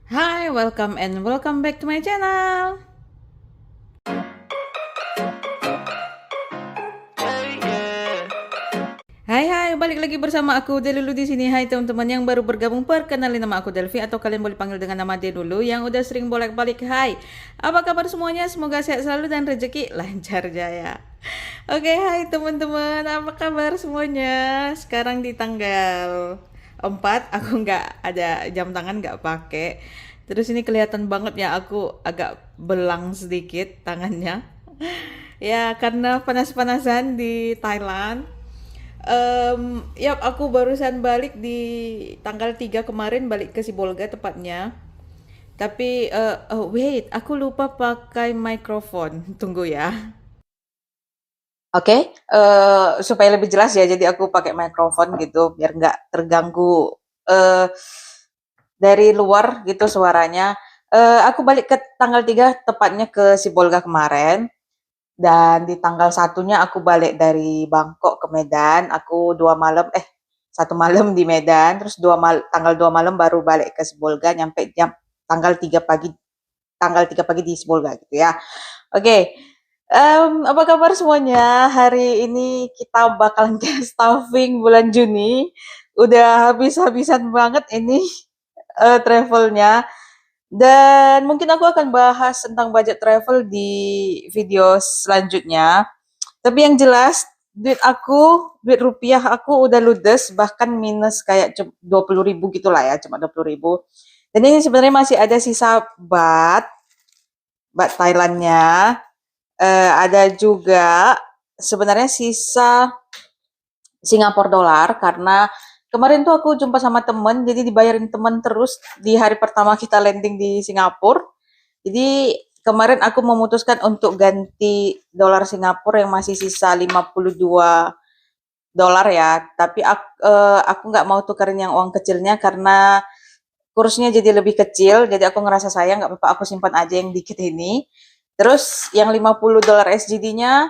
Hi, welcome and welcome back to my channel. Hai, balik lagi bersama aku Delulu di sini. Hai teman-teman yang baru bergabung, perkenalin nama aku Delvi atau kalian boleh panggil dengan nama D dulu. Yang udah sering bolak-balik, hai. Apa kabar semuanya? Semoga sehat selalu dan rezeki lancar jaya. Oke, hai teman-teman, apa kabar semuanya? Sekarang di tanggal 4, aku nggak ada jam tangan, nggak pakai. Terus ini kelihatan banget ya, aku agak belang sedikit tangannya. Ya, karena panas-panasan di Thailand. Yap, aku barusan balik di tanggal 3 kemarin, balik ke Sibolga tepatnya. Tapi, wait, aku lupa pakai mikrofon. Tunggu ya. Oke, supaya lebih jelas ya, jadi aku pakai mikrofon gitu, biar nggak terganggu eh dari luar gitu suaranya. Aku balik ke tanggal 3 tepatnya ke Sibolga kemarin. Dan di tanggal satunya aku balik dari Bangkok ke Medan. Aku 2 malam, 1 malam di Medan, terus tanggal 2 malam baru balik ke Sibolga, nyampe jam tanggal 3 pagi, tanggal 3 pagi di Sibolga gitu ya. Oke, apa kabar semuanya? Hari ini kita bakalan ke stuffing bulan Juni. Udah habis-habisan banget ini travelnya. Dan mungkin aku akan bahas tentang budget travel di video selanjutnya. Tapi yang jelas, duit rupiah aku udah ludes, bahkan minus kayak 20.000 gitu lah ya, cuma 20.000. Dan ini sebenarnya masih ada sisa baht Thailandnya. Ada juga sebenarnya sisa Singapore dolar, karena kemarin tuh aku jumpa sama temen, jadi dibayarin temen terus di hari pertama kita landing di Singapura. Jadi kemarin aku memutuskan untuk ganti dolar Singapura yang masih sisa 52 dolar ya, tapi aku nggak mau tukerin yang uang kecilnya karena kursnya jadi lebih kecil, jadi aku ngerasa sayang, nggak apa-apa aku simpan aja yang dikit ini. Terus yang 50 dolar SGD-nya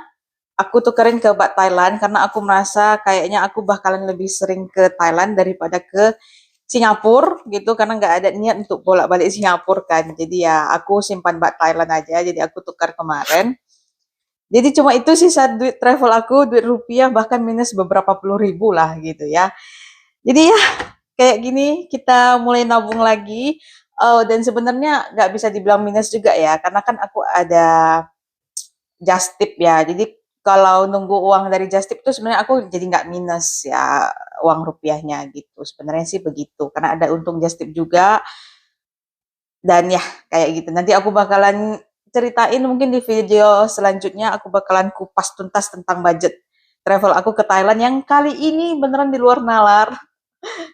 aku tukerin ke baht Thailand karena aku merasa kayaknya aku bakalan lebih sering ke Thailand daripada ke Singapura gitu, karena nggak ada niat untuk bolak-balik Singapura kan. Jadi ya aku simpan baht Thailand aja, jadi aku tukar kemarin. Jadi cuma itu sisa duit travel aku, duit rupiah bahkan minus beberapa puluh ribu lah gitu ya. Jadi ya kayak gini kita mulai nabung lagi. Oh, dan sebenarnya nggak bisa dibilang minus juga ya, karena kan aku ada just tip ya. Jadi kalau nunggu uang dari just tip itu sebenarnya aku jadi nggak minus ya uang rupiahnya gitu. Sebenarnya sih begitu, karena ada untung just tip juga. Dan ya kayak gitu. Nanti aku bakalan ceritain mungkin di video selanjutnya, aku bakalan kupas tuntas tentang budget travel aku ke Thailand yang kali ini beneran di luar nalar.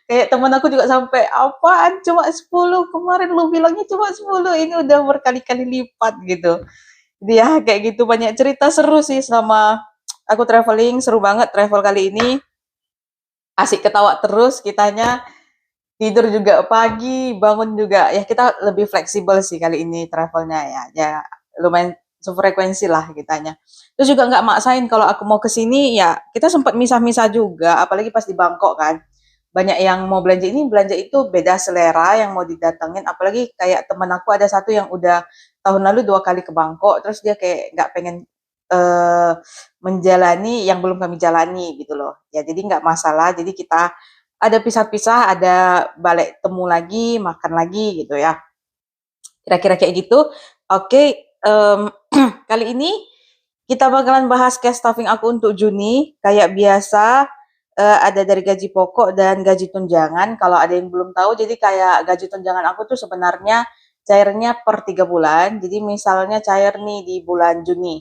Kayak temen aku juga sampai, apaan cuma 10, kemarin lu bilangnya cuma 10, ini udah berkali-kali lipat gitu. Jadi ya kayak gitu, banyak cerita seru sih selama aku traveling, seru banget travel kali ini. Asik ketawa terus kitanya, tidur juga pagi, bangun juga. Ya kita lebih fleksibel sih kali ini travelnya ya. Ya lumayan sefrekuensi lah kitanya. Terus juga nggak maksain kalau aku mau ke sini ya, kita sempat misah-misah juga, apalagi pas di Bangkok kan. Banyak yang mau belanja ini, belanja itu, beda selera yang mau didatengin. Apalagi kayak temen aku ada satu yang udah tahun lalu 2 kali ke Bangkok, terus dia kayak nggak pengen eh, menjalani yang belum kami jalani gitu loh. Ya jadi nggak masalah. Jadi kita ada pisah-pisah, ada balik temu lagi, makan lagi gitu ya. Kira-kira kayak gitu. Oke, kali ini kita bakalan bahas cash stuffing aku untuk Juni. Kayak biasa, ada dari gaji pokok dan gaji tunjangan. Kalau ada yang belum tahu, jadi kayak gaji tunjangan aku tuh sebenarnya cairnya per 3 bulan. Jadi misalnya cair nih di bulan Juni,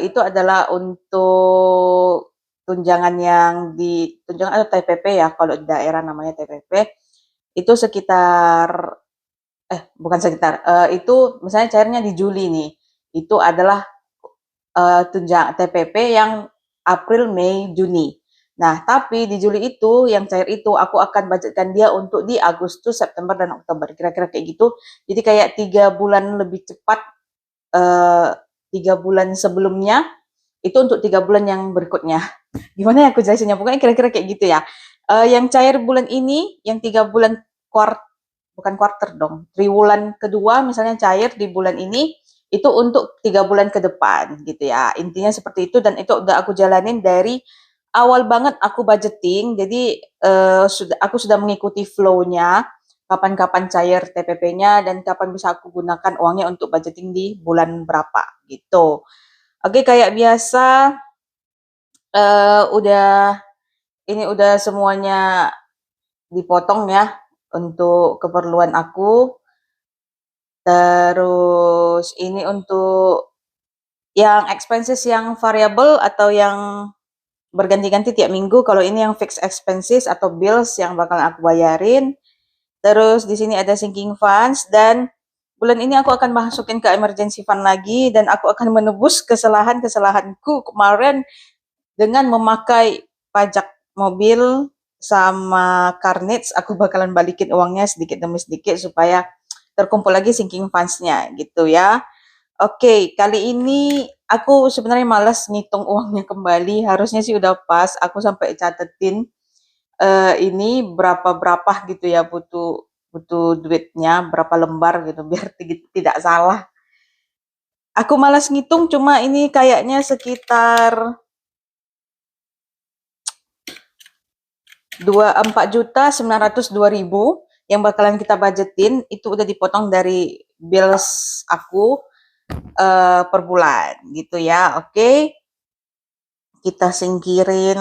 itu adalah untuk tunjangan yang di tunjangan atau TPP ya, kalau di daerah namanya TPP, itu sekitar bukan sekitar, itu misalnya cairnya di Juli nih, itu adalah tunjangan TPP yang April, Mei, Juni. Nah, tapi di Juli itu yang cair itu aku akan budgetkan dia untuk di Agustus, September, dan Oktober. Kira-kira kayak gitu. Jadi kayak 3 bulan lebih cepat, eh, 3 bulan sebelumnya itu untuk 3 bulan yang berikutnya. Gimana ya aku jelasinnya? Pokoknya kira-kira kayak gitu ya. Yang cair bulan ini, yang 3 bulan kuart bukan quarter dong, triwulan kedua misalnya cair di bulan ini, itu untuk 3 bulan ke depan gitu ya. Intinya seperti itu dan itu udah aku jalanin dari awal banget aku budgeting. Jadi aku sudah mengikuti flow-nya, kapan-kapan cair TPP-nya dan kapan bisa aku gunakan uangnya untuk budgeting di bulan berapa gitu. Oke, kayak biasa udah ini udah semuanya dipotong ya untuk keperluan aku. Terus ini untuk yang expenses yang variable atau yang berganti-ganti tiap minggu. Kalau ini yang fixed expenses atau bills yang bakal aku bayarin. Terus di sini ada sinking funds dan bulan ini aku akan masukin ke emergency fund lagi dan aku akan menebus kesalahan-kesalahanku kemarin dengan memakai pajak mobil sama carnage. Aku bakalan balikin uangnya sedikit demi sedikit supaya terkumpul lagi sinking funds-nya gitu ya. Oke, kali ini aku sebenarnya malas ngitung uangnya kembali. Harusnya sih udah pas. Aku sampai catetin ini berapa-berapa gitu ya butuh butuh duitnya, berapa lembar gitu biar tidak salah. Aku malas ngitung cuma ini kayaknya sekitar 4.902.000 yang bakalan kita budgetin itu udah dipotong dari bills aku per bulan gitu ya. Oke. Kita singkirin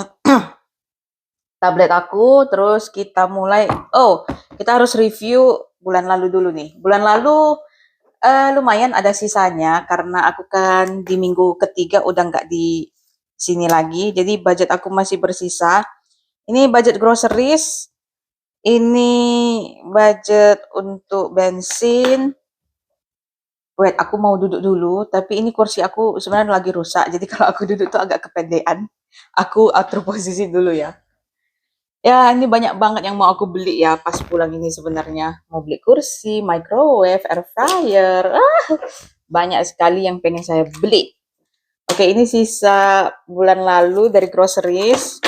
tablet aku, terus kita mulai. Oh, kita harus review bulan lalu dulu nih. Bulan lalu lumayan ada sisanya karena aku kan di minggu ketiga udah nggak di sini lagi, jadi budget aku masih bersisa. Ini budget groceries, ini budget untuk bensin. Wait, aku mau duduk dulu, tapi ini kursi aku sebenarnya lagi rusak, jadi kalau aku duduk tuh agak kepedean. Aku atur posisi dulu ya. Ya, ini banyak banget yang mau aku beli ya pas pulang ini sebenarnya. Mau beli kursi, microwave, air fryer. Banyak sekali yang pengen saya beli. Oke, ini sisa bulan lalu dari groceries.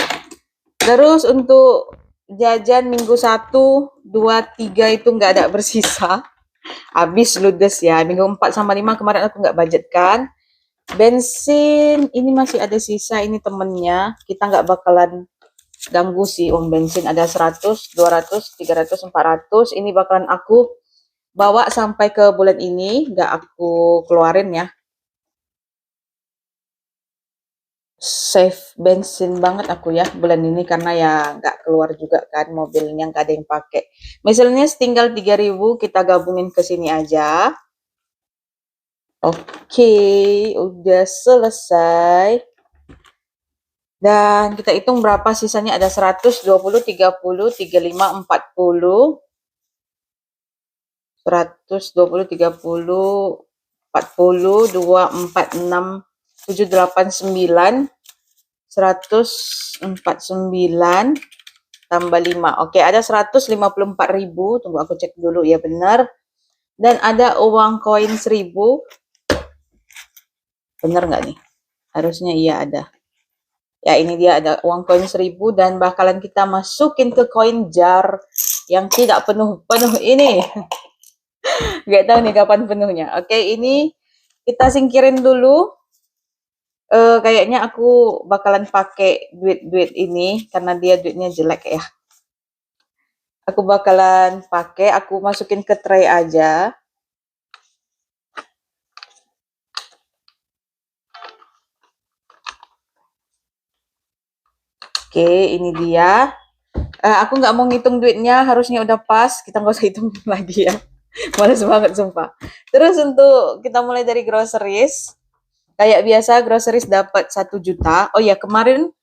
Terus untuk jajan minggu 1, 2, 3 itu nggak ada bersisa. Habis ludes ya. Minggu 4 sama 5 kemarin aku nggak budgetkan. Bensin ini masih ada sisa, ini temennya. Kita nggak bakalan ganggu sih uang bensin, ada 100, 200, 300, 400. Ini bakalan aku bawa sampai ke bulan ini, nggak aku keluarin ya. Save bensin banget aku ya bulan ini karena ya nggak keluar juga kan mobilnya, nggak ada yang pakai. Misalnya tinggal 3.000 kita gabungin ke sini aja. Oke, udah selesai. Dan kita hitung berapa sisanya, ada 100, 20, 30, 35, 40. 100, 20, 30, 40, 2, 4, 6, 7, 8, 9. 149 tambah 5. Oke, ada 154.000. Tunggu aku cek dulu ya benar. Dan ada uang koin 1.000. Benar nggak nih? Harusnya iya ada. Ya, ini dia ada uang koin 1.000 dan bakalan kita masukin ke koin jar yang tidak penuh-penuh ini. Nggak tahu nih kapan penuhnya. Oke, ini kita singkirin dulu. Kayaknya aku bakalan pakai duit-duit ini karena dia duitnya jelek ya. Aku bakalan pakai, aku masukin ke tray aja. Oke, ini dia. Aku nggak mau ngitung duitnya, harusnya udah pas. Kita nggak usah hitung lagi ya. Males banget sumpah. Terus untuk kita mulai dari groceries. Kayak biasa groceries dapat 1 juta. Oh ya, kemarin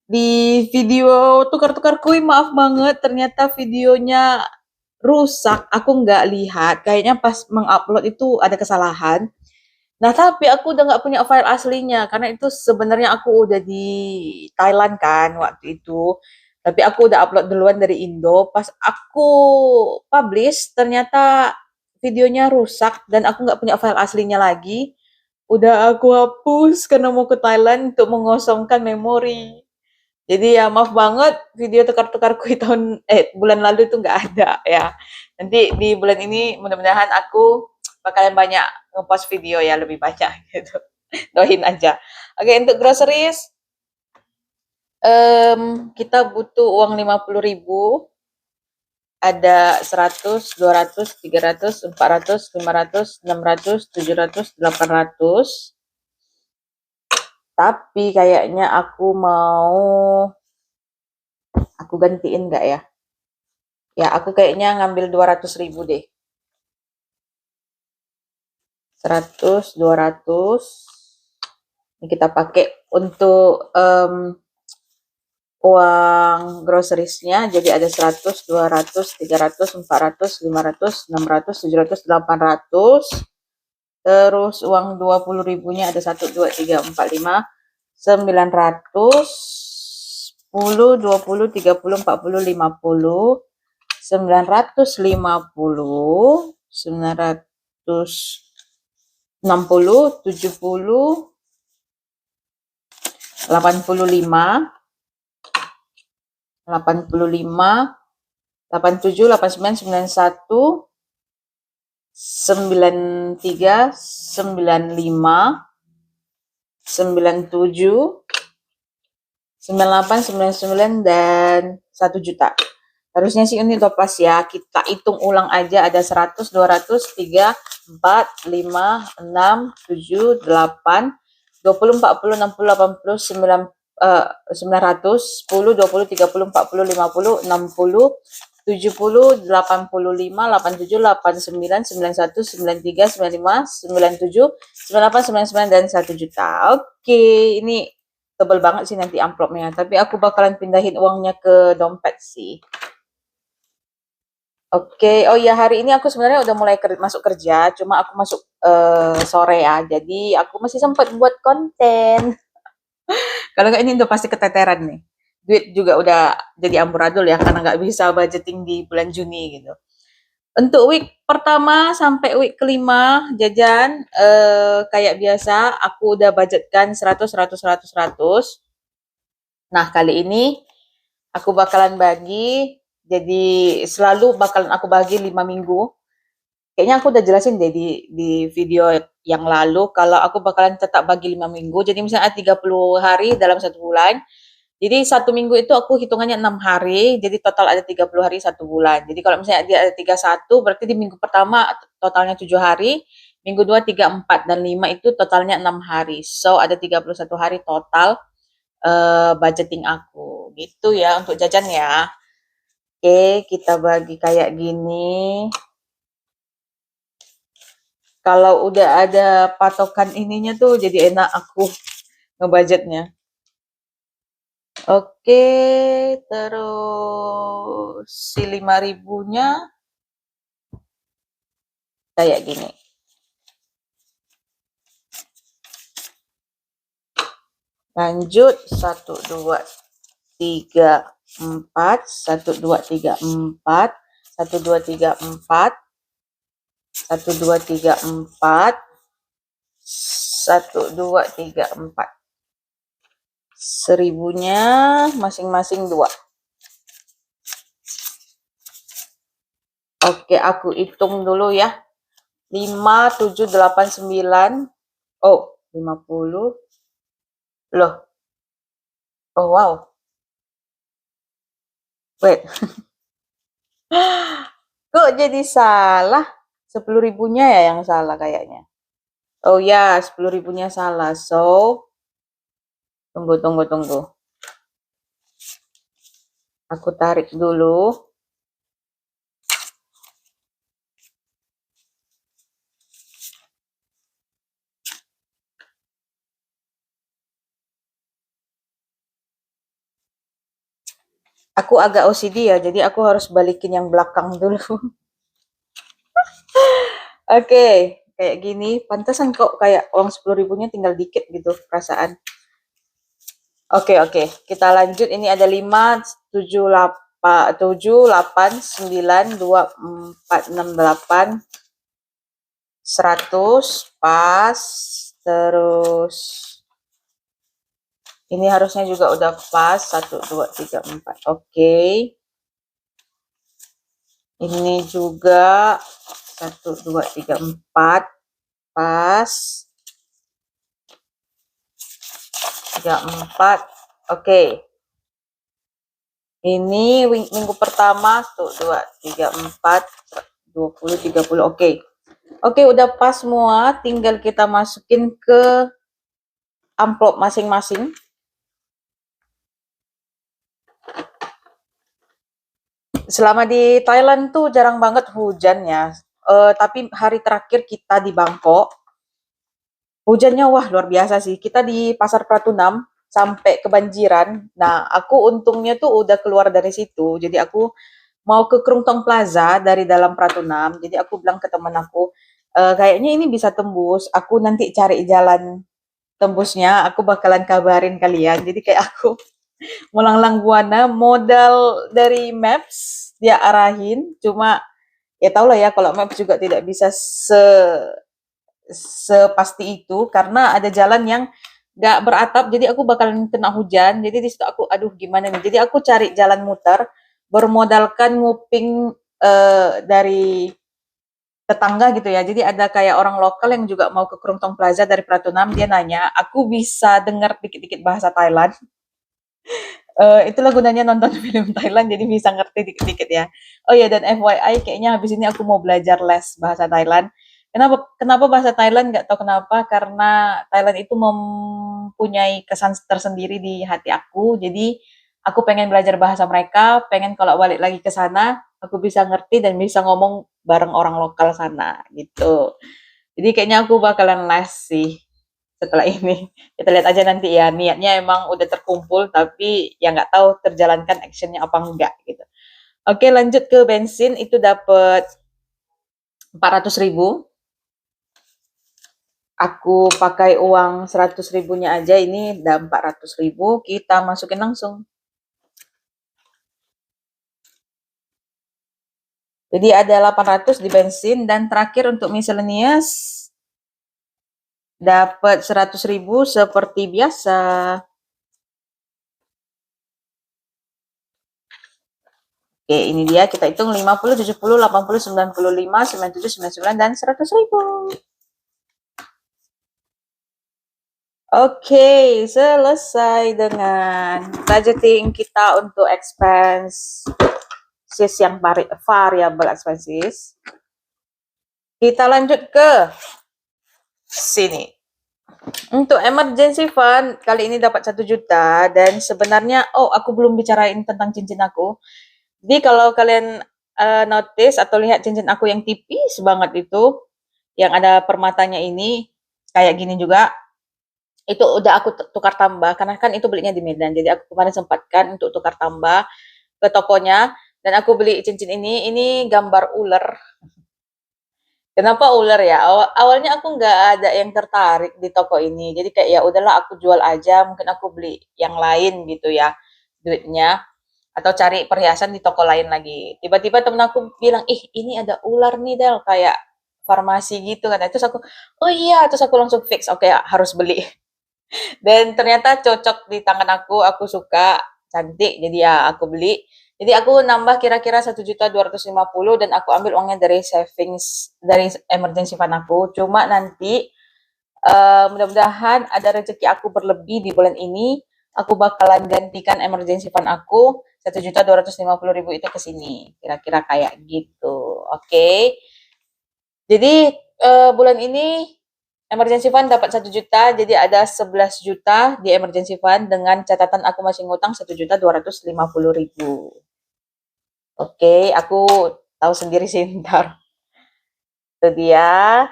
di video tukar-tukar kuy, maaf banget. Ternyata videonya rusak. Aku nggak lihat. Kayaknya pas mengupload itu ada kesalahan. Nah, tapi aku udah nggak punya file aslinya karena itu sebenarnya aku udah di Thailand kan waktu itu. Tapi aku udah upload duluan dari Indo. Pas aku publish, ternyata videonya rusak dan aku nggak punya file aslinya lagi. Udah aku hapus karena mau ke Thailand untuk mengosongkan memori. Jadi ya maaf banget video tukar-tukar kue bulan lalu itu nggak ada ya. Nanti di bulan ini mudah-mudahan aku bakalan banyak ngepost video ya, lebih banyak gitu. Doain aja. Oke, untuk groceries kita butuh uang 50.000, ada 100, 200, 300, 400, 500, 600, 700, 800. Tapi kayaknya aku gantiin nggak ya? Ya, aku kayaknya ngambil 200.000 deh. 100, 200. Ini kita pakai untuk uang groceriesnya. Jadi ada 100, 200, 300, 400, 500, 600, 700, 800. Terus uang 20.000-nya ada 1, 2, 3, 4, 5, 900, 10, 20, 30, 40, 50, 950, 960, 70, 85, 85, 87, 89, 91, 93, 95, 97, 98, 99, dan 1 juta. Harusnya sih ini udah pas ya. Kita hitung ulang aja, ada 100, 200, 3, 4, 5, 6, 7, 8, 20, 40, 60, 80, 900, 10, 20, 30, 40, 50, 60, 70, 85, 87, 89, 91, 93, 95, 97, 98, 99, dan 1 juta. Oke, ini tebel banget sih nanti amplopnya. Tapi aku bakalan pindahin uangnya ke dompet sih. Oke, oh iya hari ini aku sebenarnya udah mulai masuk kerja, cuma aku masuk sore ya, jadi aku masih sempat buat konten. Kalau nggak ini udah pasti keteteran nih. Duit juga udah jadi amburadul ya, karena nggak bisa budgeting di bulan Juni gitu. Untuk week pertama sampai week kelima jajan kayak biasa aku udah budgetkan 100, 100, 100, 100. Nah kali ini aku bakalan bagi, jadi selalu bakalan aku bagi 5 minggu. Kayaknya aku udah jelasin deh di video yang lalu kalau aku bakalan tetap bagi 5 minggu. Jadi misalnya 30 hari dalam 1 bulan. Jadi 1 minggu itu aku hitungannya 6 hari, jadi total ada 30 hari 1 bulan. Jadi kalau misalnya dia ada 31, berarti di minggu pertama totalnya 7 hari, minggu 2, 3, 4, dan 5 itu totalnya 6 hari. So ada 31 hari total budgeting aku. Gitu ya untuk jajan ya. Oke, kita bagi kayak gini. Kalau udah ada patokan ininya tuh jadi enak aku ngebudgetnya. Oke, terus si 5.000-nya kayak gini. Lanjut 1, 2, 3, 4, 1, 2, 3, 4, 1, 2, 3, 4, 1, 2, 3, 4, 1, 2, 3, 4. 1.000-nya masing-masing 2. Oke, aku hitung dulu ya. 5, 7, 8, 9. Oh, 50. Loh. Oh, wow. Wait. Kok jadi salah? 10.000-nya ya yang salah kayaknya. Oh ya, 10.000-nya salah. So, tunggu. Aku tarik dulu. Aku agak OCD ya, jadi aku harus balikin yang belakang dulu. Oke, kayak gini. Pantesan kok kayak uang 10.000-nya tinggal dikit gitu perasaan. Oke. Kita lanjut. Ini ada 5, 7, 8, 7, 8, 9, 2, 4, 6, 8, 100, pas. Terus ini harusnya juga udah pas. 1, 2, 3, 4. Oke. Ini juga 1, 2, 3, 4. Pas. 3, 4. Oke. Ini minggu pertama. 1, 2, 3, 4. 20, 30. Oke. Oke, udah pas semua. Tinggal kita masukin ke amplop masing-masing. Selama di Thailand tuh jarang banget hujan ya. Tapi hari terakhir kita di Bangkok, hujannya wah luar biasa sih. Kita di Pasar Pratunam sampai kebanjiran. Nah, aku untungnya tuh udah keluar dari situ. Jadi aku mau ke Krungtong Plaza dari dalam Pratunam. Jadi aku bilang ke temen aku, kayaknya ini bisa tembus. Aku nanti cari jalan tembusnya. Aku bakalan kabarin kalian. Jadi kayak aku melanglang buana, modal dari Maps dia arahin. Cuma ya tau lah ya kalau Maps juga tidak bisa sepasti itu karena ada jalan yang nggak beratap, jadi aku bakalan kena hujan. Jadi di situ aku aduh gimana nih, jadi aku cari jalan muter bermodalkan nguping dari tetangga gitu ya. Jadi ada kayak orang lokal yang juga mau ke Krungtong Plaza dari Pratunam, dia nanya aku bisa dengar dikit-dikit bahasa Thailand. Itulah gunanya nonton film Thailand, jadi bisa ngerti dikit-dikit ya. Oh ya, dan FYI, kayaknya habis ini aku mau belajar les bahasa Thailand. Kenapa kenapa bahasa Thailand? Nggak tahu kenapa, karena Thailand itu mempunyai kesan tersendiri di hati aku. Jadi aku pengen belajar bahasa mereka, pengen kalau balik lagi ke sana, aku bisa ngerti dan bisa ngomong bareng orang lokal sana gitu. Jadi kayaknya aku bakalan les sih setelah ini. Kita lihat aja nanti ya, niatnya emang udah terkumpul, tapi ya nggak tahu terjalankan actionnya apa enggak gitu. Oke, lanjut ke bensin. Itu dapat 400.000. Aku pakai uang 100 ribunya aja, ini udah 400.000. Kita masukin langsung. Jadi ada 800 di bensin. Dan terakhir untuk miscellaneous dapat 100.000 seperti biasa. Oke, ini dia. Kita hitung 50, 70, 80, 95, 97, 99, dan 100.000. Oke, selesai dengan budgeting kita untuk expenses yang variable expenses. Kita lanjut ke sini. Untuk emergency fund, kali ini dapat 1 juta. Dan sebenarnya, aku belum bicarain tentang cincin aku. Jadi kalau kalian notice atau lihat cincin aku yang tipis banget itu, yang ada permatanya ini, kayak gini juga, itu udah aku tukar tambah karena kan itu belinya di Medan. Jadi aku kemarin sempatkan untuk tukar tambah ke tokonya dan aku beli cincin ini gambar ular. Kenapa ular ya? Awalnya aku nggak ada yang tertarik di toko ini. Jadi kayak ya udahlah aku jual aja, mungkin aku beli yang lain gitu ya duitnya atau cari perhiasan di toko lain lagi. Tiba-tiba temen aku bilang, "Ih, ini ada ular nih, Del, kayak farmasi gitu kan." Terus aku, "Oh iya," terus aku langsung fix, oke harus beli. Dan ternyata cocok di tangan aku suka, cantik, jadi ya aku beli. Jadi aku nambah kira-kira 1.250.000 dan aku ambil uangnya dari savings, dari emergency fund aku. Cuma nanti mudah-mudahan ada rezeki aku berlebih di bulan ini, aku bakalan gantikan emergency fund aku 1.250.000 itu ke sini. Kira-kira kayak gitu. Oke. Jadi bulan ini emergency fund dapat 1 juta, jadi ada 11 juta di emergency fund dengan catatan aku masih ngutang 1.250.000. Oke, aku tahu sendiri sih ntar. Itu dia.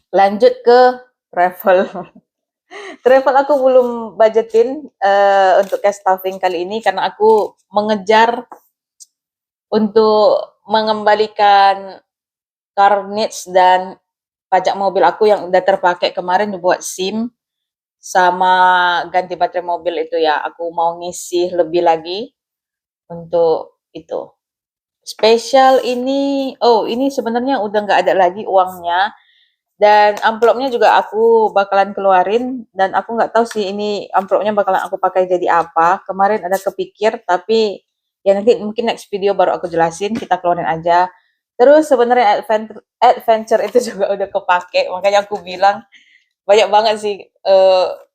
Lanjut ke travel. Travel aku belum budgetin untuk cash stuffing kali ini karena aku mengejar untuk mengembalikan car needs dan pajak mobil aku yang udah terpakai kemarin buat SIM sama ganti baterai mobil itu ya. Aku mau ngisi lebih lagi untuk itu. Spesial ini, ini sebenarnya udah nggak ada lagi uangnya. Dan amplopnya juga aku bakalan keluarin dan aku nggak tahu sih ini amplopnya bakalan aku pakai jadi apa. Kemarin ada kepikir tapi Ya nanti mungkin next video baru aku jelasin, kita keluarin aja. Terus sebenarnya adventure itu juga udah kepake, makanya aku bilang banyak banget sih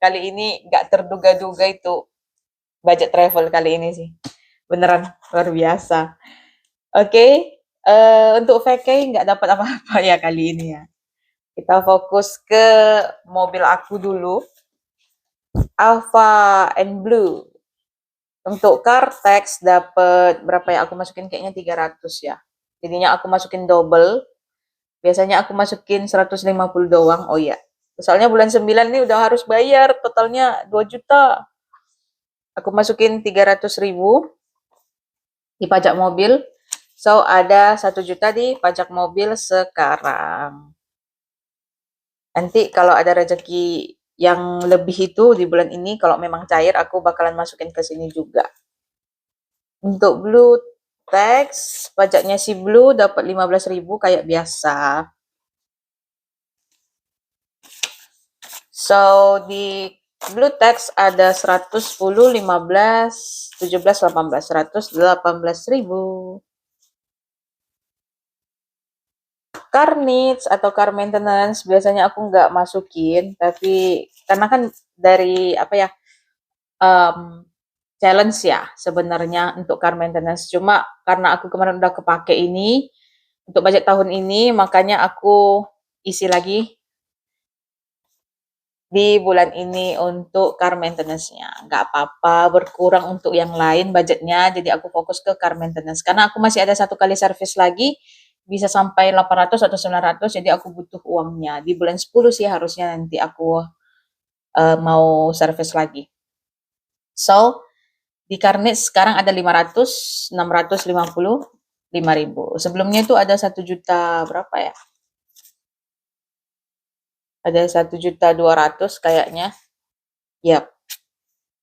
kali ini nggak terduga-duga itu budget travel kali ini sih. Beneran luar biasa. Oke, untuk VK nggak dapat apa-apa ya kali ini ya. Kita fokus ke mobil aku dulu. Alpha and Blue. Untuk Cartex dapat berapa ya? Aku masukin kayaknya 300 ya. Jadinya aku masukin double. Biasanya aku masukin 150 doang. Oh iya. Soalnya bulan 9 ini udah harus bayar. Totalnya 2 juta. Aku masukin 300.000 di pajak mobil. So, ada 1 juta di pajak mobil sekarang. Nanti kalau ada rezeki yang lebih itu di bulan ini, kalau memang cair, aku bakalan masukin ke sini juga. Untuk Blue Tax, pajaknya si Blue dapat 15.000 kayak biasa. So, di Blue Tax ada 110, 15, 17, 18, 118.000. Car needs atau car maintenance biasanya aku nggak masukin, tapi karena kan dari apa ya, challenge ya sebenarnya untuk car maintenance. Cuma karena aku kemarin udah kepake ini, untuk budget tahun ini, makanya aku isi lagi di bulan ini untuk car maintenance-nya. Nggak apa-apa, berkurang untuk yang lain budgetnya, jadi aku fokus ke car maintenance. Karena aku masih ada 1 kali servis lagi, bisa sampai 800 atau 900, jadi aku butuh uangnya. Di bulan 10 sih harusnya nanti aku mau servis lagi. So, di Carnet sekarang ada 500, 650, 5.000. Sebelumnya itu ada 1 juta berapa ya? Ada 1.200.000 kayaknya. Yap.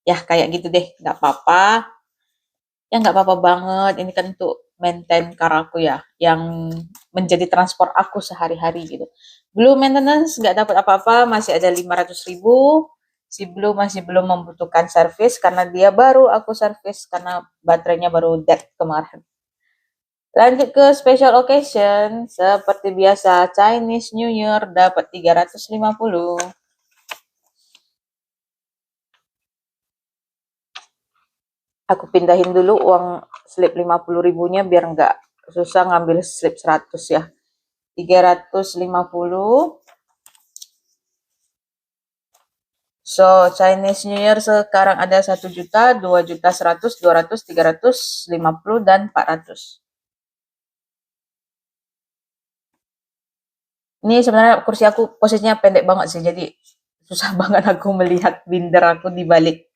Ya kayak gitu deh, nggak apa-apa. Ya nggak apa-apa banget. Ini kan untuk maintain car aku ya, yang menjadi transport aku sehari-hari gitu. Blue maintenance nggak dapat apa-apa, masih ada 500.000. Si Blue masih belum membutuhkan servis karena dia baru aku servis karena baterainya baru dead kemarin. Lanjut ke special occasion, seperti biasa Chinese New Year dapat 350. Aku pindahin dulu uang slip 50.000-nya biar nggak susah ngambil slip 100 ya. 350. So, Chinese New Year sekarang ada 1 juta, 2 juta 100, 200, 350, dan 400. Ini sebenarnya kursi aku posisinya pendek banget sih, jadi susah banget aku melihat binder aku di balik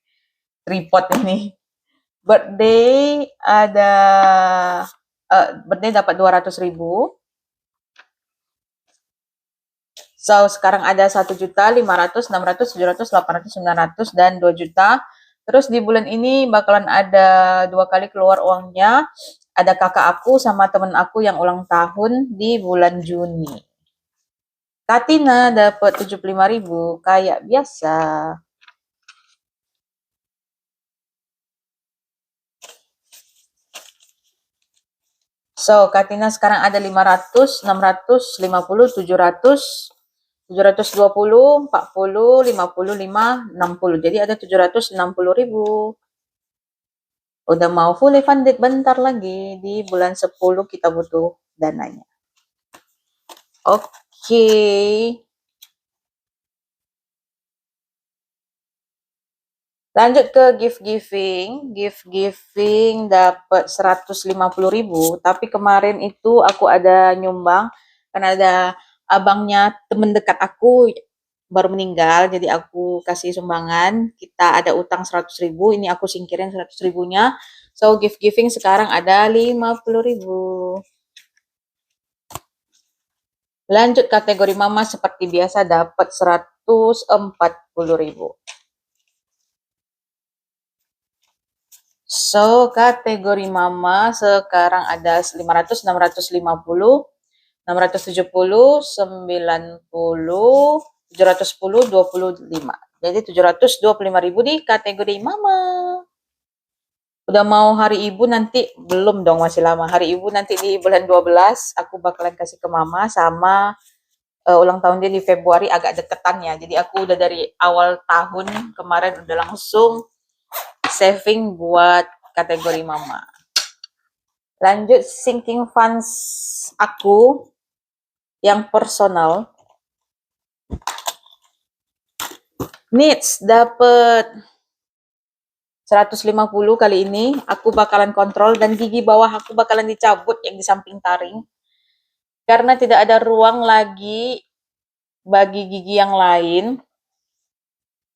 tripod ini. Birthday ada birthday dapat 200.000. So, sekarang ada 1 juta, 500, 600, 700, 800, 900, dan 2 juta. Terus di bulan ini bakalan ada 2 kali keluar uangnya. Ada kakak aku sama temen aku yang ulang tahun di bulan Juni. Katina dapat 75.000 kayak biasa. So, Katina sekarang ada 500, 600, 50, 700, 720, 40, 55, 60. Jadi ada 760.000. Udah mau fully funded bentar lagi. Di bulan 10 kita butuh dananya. Oke. Lanjut ke gift giving. Gift giving dapat 150.000, tapi kemarin itu aku ada nyumbang karena ada abangnya temen dekat aku baru meninggal, jadi aku kasih sumbangan. Kita ada utang 100.000, ini aku singkirin 100.000-nya. So, gift giving sekarang ada 50.000. Lanjut kategori mama seperti biasa dapat 140.000. So, kategori mama sekarang ada 500, 650, 670, 90, 710, 25. Jadi 725.000 di kategori mama. Udah mau hari ibu nanti, belum dong, masih lama. Hari ibu nanti di bulan 12, aku bakalan kasih ke mama sama ulang tahun dia di Februari agak deketan ya. Jadi aku udah dari awal tahun kemarin udah langsung saving buat kategori mama. Lanjut sinking funds aku yang personal. Needs dapet 150 kali ini. Aku bakalan kontrol dan gigi bawah aku bakalan dicabut yang di samping taring. Karena tidak ada ruang lagi bagi gigi yang lain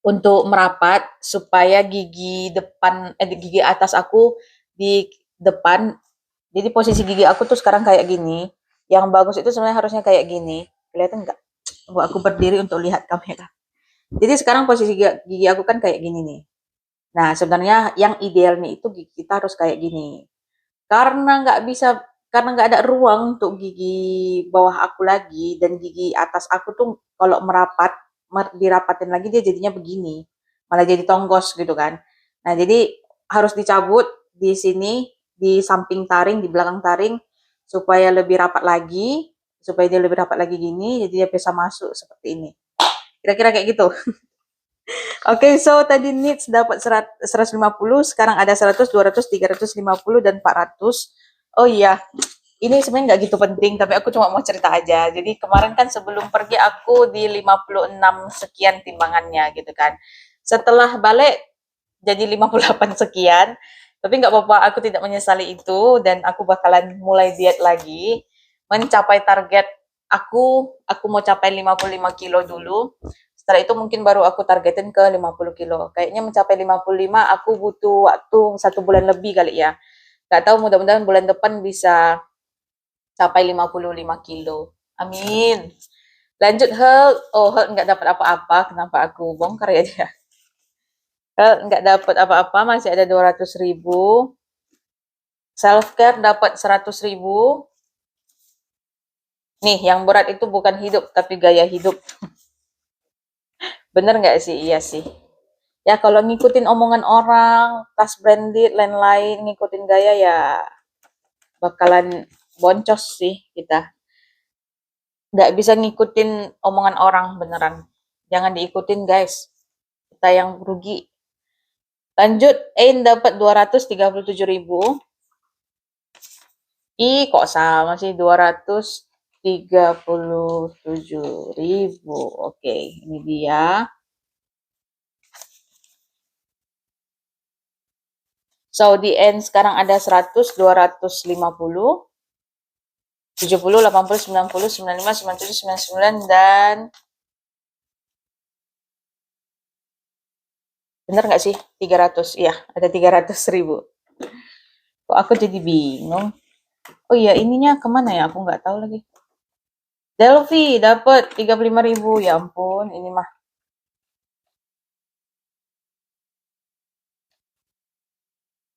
untuk merapat supaya gigi depan gigi atas aku di depan. Jadi posisi gigi aku tuh sekarang kayak gini. Yang bagus itu sebenarnya harusnya kayak gini. Kelihatan nggak? Aku berdiri untuk lihat kamera. Jadi sekarang posisi gigi aku kan kayak gini nih. Nah, sebenarnya yang idealnya itu gigi kita harus kayak gini. Karena nggak ada ruang untuk gigi bawah aku lagi dan gigi atas aku tuh kalau merapat, dirapatin lagi dia jadinya begini. Malah jadi tonggos gitu kan. Nah, jadi harus dicabut di sini, di samping taring, di belakang taring supaya lebih rapat lagi, supaya dia lebih rapat lagi gini, jadi dia bisa masuk seperti ini. Kira-kira kayak gitu. Oke, so tadi needs dapat 150, sekarang ada 100, 200, 350, dan 400. Oh iya, ini sebenarnya nggak gitu penting, tapi aku cuma mau cerita aja. Jadi kemarin kan sebelum pergi aku di 56 sekian timbangannya gitu kan. Setelah balik jadi 58 sekian, tapi nggak apa-apa, aku tidak menyesali itu dan aku bakalan mulai diet lagi, mencapai target aku mau capai 55 kilo dulu. Setelah itu mungkin baru aku targetin ke 50 kilo. Kayaknya mencapai 55 aku butuh waktu 1 bulan lebih kali ya. Gak tahu, mudah-mudahan bulan depan bisa capai 55 kilo. Amin. Lanjut health. Oh, health nggak dapat apa-apa. Kenapa aku bongkar ya dia? Health nggak dapat apa-apa. Masih ada 200.000. Self care dapat 100.000. Nih, yang berat itu bukan hidup, tapi gaya hidup. Bener nggak sih? Iya sih. Ya kalau ngikutin omongan orang, tas branded, lain-lain, ngikutin gaya ya bakalan boncos sih kita. Nggak bisa ngikutin omongan orang beneran. Jangan diikutin guys. Kita yang rugi. Lanjut, Ain dapat 237.000. Ih, kok sama sih 237.000. Oke, ini dia. So, di end sekarang ada 100, 250, 70, 80, 90, 95, 97, 99, dan bener nggak sih? 300, iya, ada 300.000. Kok aku jadi bingung? Oh iya, ininya kemana ya? Aku nggak tahu lagi. Delphi dapat 35.000, ya ampun, ini mah.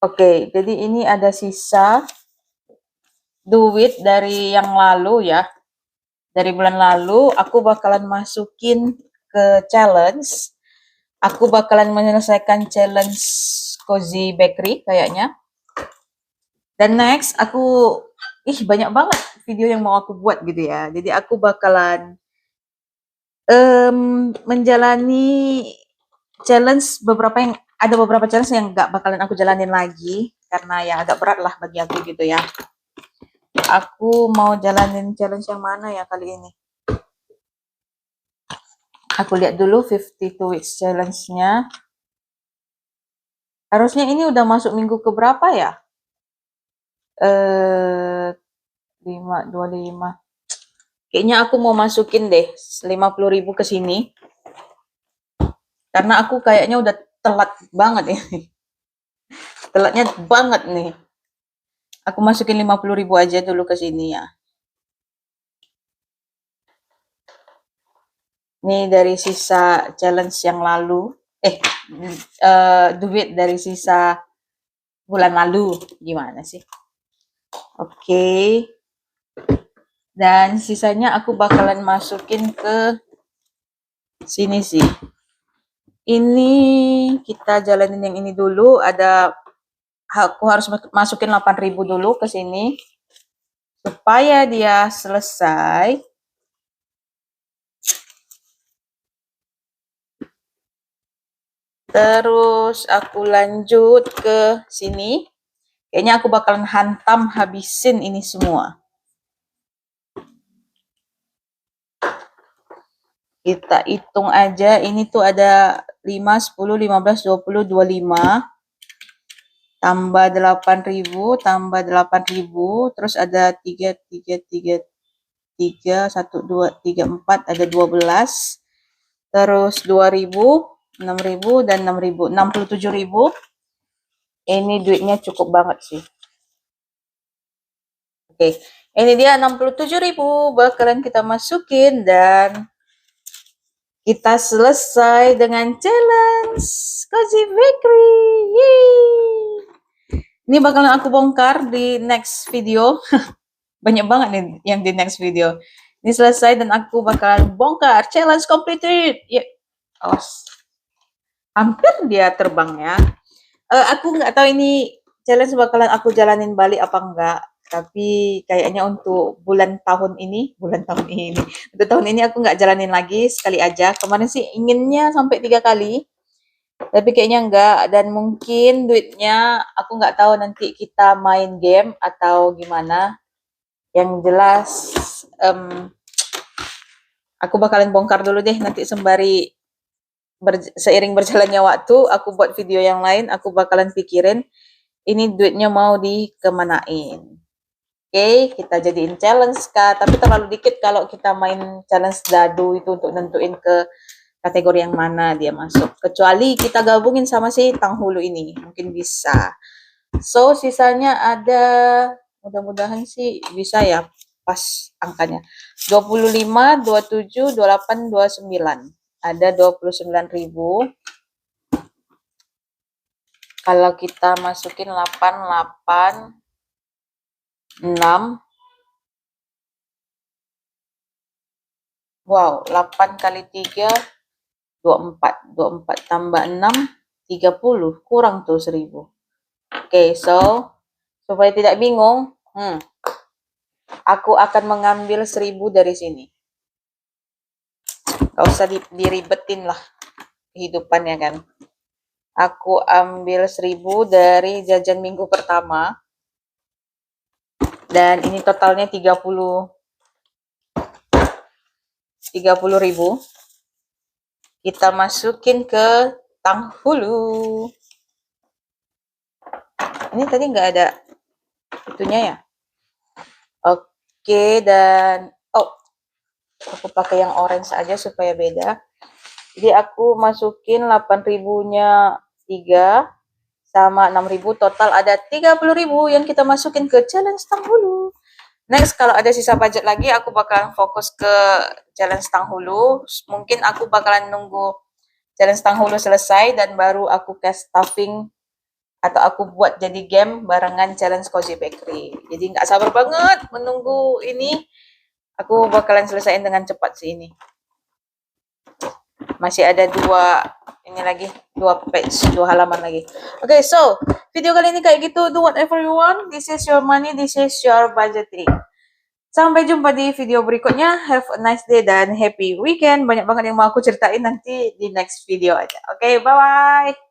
Oke, jadi ini ada sisa duit dari yang lalu ya. Dari bulan lalu, aku bakalan masukin ke challenge. Aku bakalan menyelesaikan challenge Cozy Bakery kayaknya. Dan next, banyak banget video yang mau aku buat gitu ya. Jadi aku bakalan menjalani ada beberapa challenge yang gak bakalan aku jalanin lagi karena ya agak berat lah bagi aku gitu ya. Aku mau jalanin challenge yang mana ya kali ini? Aku lihat dulu 52 weeks challenge-nya. Harusnya ini udah masuk minggu ke berapa ya? 525. Kayaknya aku mau masukin deh 50.000 ke sini. Karena aku kayaknya udah telat banget ya. Telatnya banget nih. Aku masukin 50.000 aja dulu ke sini ya. Ini dari sisa challenge yang lalu. Duit dari sisa bulan lalu. Gimana sih? Oke. Dan sisanya aku bakalan masukin ke sini sih. Ini kita jalanin yang ini dulu. Ada aku harus masukin 8.000 dulu ke sini supaya dia selesai. Terus aku lanjut ke sini. Kayaknya aku bakalan hantam habisin ini semua. Kita hitung aja, ini tuh ada 5, 10, 15, 20, 25. Tambah 8.000, tambah 8.000. Terus ada 3, 3, 3, 3, 1, 2, 3, 4. Ada 12. Terus 2.000, 6.000, dan 6.000. 67.000. Ini duitnya cukup banget sih. Oke, ini dia 67.000 bakalan kita masukin dan kita selesai dengan challenge Cozy Bakery. Yeay. Ini bakalan aku bongkar di next video. Banyak banget nih yang di next video. Ini selesai dan aku bakalan bongkar challenge completed. Ya, awas. Hampir dia terbang ya. Aku nggak tahu ini challenge bakalan aku jalanin balik apa enggak. Tapi kayaknya untuk tahun ini, untuk tahun ini aku nggak jalanin lagi, sekali aja. Kemarin sih inginnya sampai 3 kali, tapi kayaknya enggak. Dan mungkin duitnya aku nggak tahu nanti kita main game atau gimana. Yang jelas, aku bakalan bongkar dulu deh nanti sembari seiring berjalannya waktu, aku buat video yang lain, aku bakalan pikirin ini duitnya mau dikemanain. Oke, kita jadiin challenge Kak, tapi terlalu dikit kalau kita main challenge dadu itu untuk nentuin ke kategori yang mana dia masuk. Kecuali kita gabungin sama si Tanghulu ini, mungkin bisa. So, sisanya ada, mudah-mudahan sih bisa ya pas angkanya. 25, 27, 28, 29. Ada 29.000. Kalau kita masukin 8, 8, 6. Wow, 8 kali 3, 24. 24 tambah 6, 30. Kurang tuh 1.000. Oke, so, supaya tidak bingung, aku akan mengambil 1.000 dari sini. Gak usah diribetin lah kehidupannya kan. Aku ambil 1.000 dari jajan minggu pertama. Dan ini totalnya 30.000. Kita masukin ke Tanghulu. Ini tadi nggak ada itunya ya. Oke, dan aku pakai yang orange aja supaya beda. Jadi aku masukin 8.000-nya 3 sama 6.000, total ada 30.000 yang kita masukin ke challenge Tanghulu. Next, kalau ada sisa budget lagi, aku bakalan fokus ke challenge Tanghulu. Mungkin aku bakalan nunggu challenge Tanghulu selesai dan baru aku cast stuffing atau aku buat jadi game barengan challenge Cozy Bakery. Jadi nggak sabar banget menunggu ini. Aku bakalan selesaiin dengan cepat sih ini. Masih ada 2 page, 2 halaman lagi. Okay, so video kali ini kayak gitu. Do whatever you want. This is your money, this is your budgeting. Sampai jumpa di video berikutnya. Have a nice day dan happy weekend. Banyak banget yang mau aku ceritain nanti di next video aja. Oke, bye-bye.